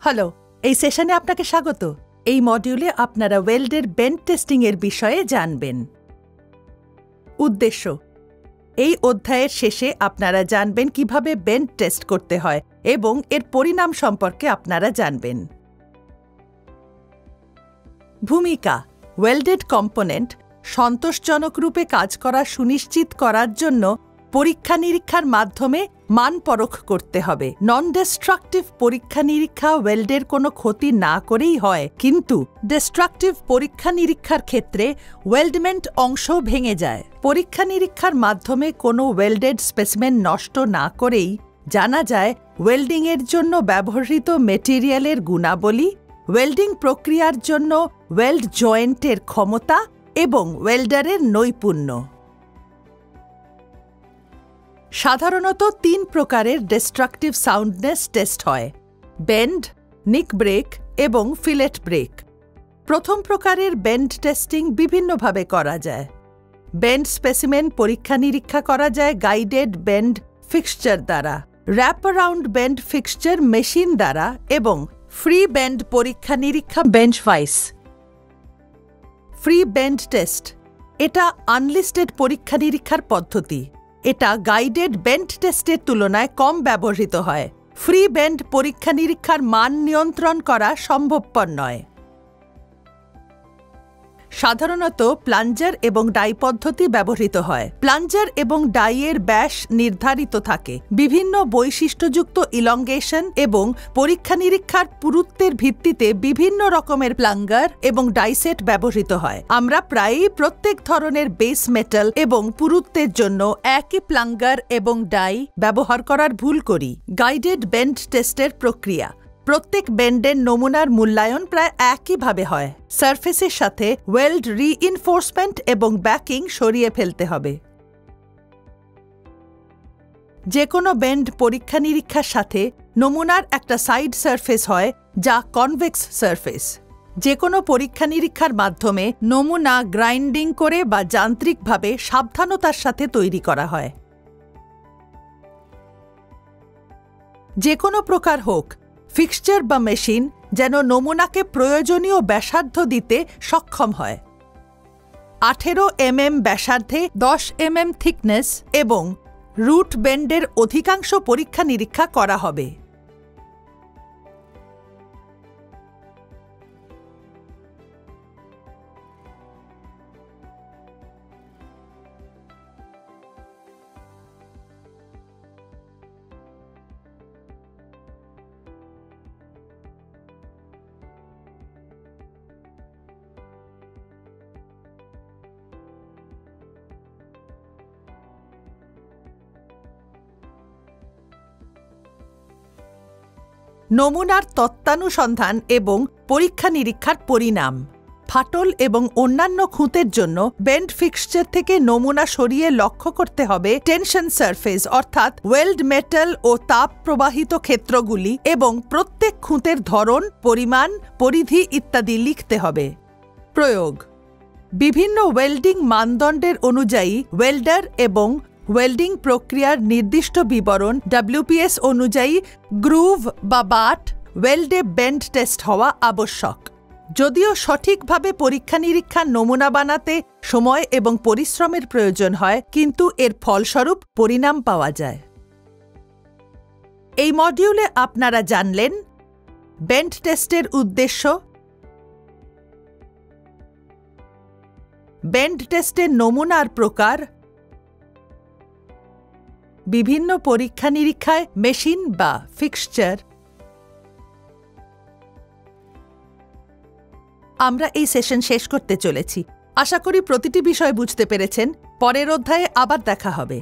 Hello, এই সেশনে আপনাকে স্বাগত। এই মডিউলে আপনারা ওয়েল্ডের বেন্ড টেস্টিং এর বিষয়ে জানবেন। উদ্দেশ্য: এই অধ্যায়ের শেষে আপনারা জানবেন কিভাবে বেন্ড টেস্ট করতে হয় এবং এর পরিণাম সম্পর্কে আপনারা জানবেন। ভূমিকা: ওয়েল্ডেড কম্পোনেন্ট সন্তোষজনক রূপে কাজ করা সুনিশ্চিত করার জন্য পরীক্ষা নিরীক্ষার মাধ্যমে মান পরখ করতে হবে। নন ডিস্ট্রাকটিভ পরীক্ষা নিরীক্ষা ওয়েল্ডের কোনো ক্ষতি না করেই হয়, কিন্তু ডিস্ট্রাকটিভ পরীক্ষা নিরীক্ষার ক্ষেত্রে ওয়েল্ডমেন্ট অংশ ভেঙে যায়। পরীক্ষা নিরীক্ষার মাধ্যমে কোনো ওয়েল্ডেড স্পেসিমেন নষ্ট না করেই জানা যায় ওয়েল্ডিংয়ের জন্য ব্যবহৃত মেটেরিয়ালের গুণাবলী, ওয়েল্ডিং প্রক্রিয়ার জন্য ওয়েল্ড জয়েন্টের ক্ষমতা এবং ওয়েল্ডারের নৈপুণ্য। সাধারণত ৩ প্রকারের ডিস্ট্রাকটিভ সাউন্ডনেস টেস্ট হয়: বেন্ড, নিক ব্রেক এবং ফিলেট ব্রেক। প্রথম প্রকারের বেন্ড টেস্টিং বিভিন্নভাবে করা যায়। বেন্ড স্পেসিমেন পরীক্ষা নিরীক্ষা করা যায় গাইডেড বেন্ড ফিক্সচার দ্বারা, wrap around bend fixture machine দ্বারা এবং ফ্রি বেন্ড পরীক্ষা নিরীক্ষা bench vice. Free bend test এটা আনলিস্টেড পরীক্ষা নিরীক্ষার পদ্ধতি। এটা গাইডেড বেন্ড টেস্টের তুলনায় কম ব্যবহৃত হয়। ফ্রি বেন্ড পরীক্ষা নিরীক্ষার মান নিয়ন্ত্রণ করা সম্ভবপর নয়। সাধারণত প্লাঞ্জার এবং ডাই পদ্ধতি ব্যবহৃত হয়। প্লাঞ্জার এবং ডাইয়ের ব্যাস নির্ধারিত থাকে। বিভিন্ন বৈশিষ্ট্যযুক্ত ইলঙ্গেশন এবং পরীক্ষা নিরীক্ষার পুরুত্বের ভিত্তিতে বিভিন্ন রকমের প্লাঙ্গার এবং ডাইসেট ব্যবহৃত হয়। আমরা প্রায়ই প্রত্যেক ধরনের বেস মেটাল এবং পুরুত্বের জন্য একই প্লাঙ্গার এবং ডাই ব্যবহার করার ভুল করি। গাইডেড বেন্ড টেস্টের প্রক্রিয়া: প্রত্যেক বেন্ডের নমুনার মূল্যায়ন প্রায় একইভাবে হয়। সারফেসের সাথে ওয়েল্ড রিইনফোর্সমেন্ট এবং ব্যাকিং সরিয়ে ফেলতে হবে। যে কোনো বেন্ড পরীক্ষা নিরীক্ষার সাথে নমুনার একটা সাইড সারফেস হয় যা কনভেক্স সারফেস। যে কোনো পরীক্ষা নিরীক্ষার মাধ্যমে নমুনা গ্রাইন্ডিং করে বা যান্ত্রিকভাবে সাবধানতার সাথে তৈরি করা হয়। যে কোনো প্রকার হোক, ফিক্সচার বা মেশিন যেন নমুনাকে প্রয়োজনীয় ব্যাসার্ধ দিতে সক্ষম হয়। 18 mm ব্যাসার্ধে 10 mm থিকনেস এবং রুট বেন্ডের অধিকাংশ পরীক্ষা নিরীক্ষা করা হবে। নমুনার তত্ত্বানুসন্ধান এবং পরীক্ষা নিরীক্ষার পরিণাম: ফাটল এবং অন্যান্য খুঁতের জন্য বেন্ড ফিক্সচার থেকে নমুনা সরিয়ে লক্ষ্য করতে হবে টেনশন সারফেস, অর্থাৎ ওয়েল্ড মেটাল ও তাপ প্রবাহিত ক্ষেত্রগুলি, এবং প্রত্যেক খুঁতের ধরন, পরিমাণ, পরিধি ইত্যাদি লিখতে হবে। প্রয়োগ: বিভিন্ন ওয়েল্ডিং মানদণ্ডের অনুযায়ী ওয়েল্ডার এবং ওয়েল্ডিং প্রক্রিয়ার নির্দিষ্ট বিবরণ WPS অনুযায়ী গ্রুভ বা বাট ওয়েল্ডে বেন্ড টেস্ট হওয়া আবশ্যক। যদিও সঠিকভাবে পরীক্ষা নিরীক্ষার নমুনা বানাতে সময় এবং পরিশ্রমের প্রয়োজন হয়, কিন্তু এর ফলস্বরূপ পরিণাম পাওয়া যায়। এই মডিউলে আপনারা জানলেন বেন্ড টেস্টের উদ্দেশ্য, বেন্ড টেস্টের নমুনার প্রকার, বিভিন্ন পরীক্ষা নিরীক্ষায় মেশিন বা ফিক্সচার। আমরা এই সেশন শেষ করতে চলেছি। আশা করি প্রতিটি বিষয় বুঝতে পেরেছেন। পরের অধ্যায়ে আবার দেখা হবে।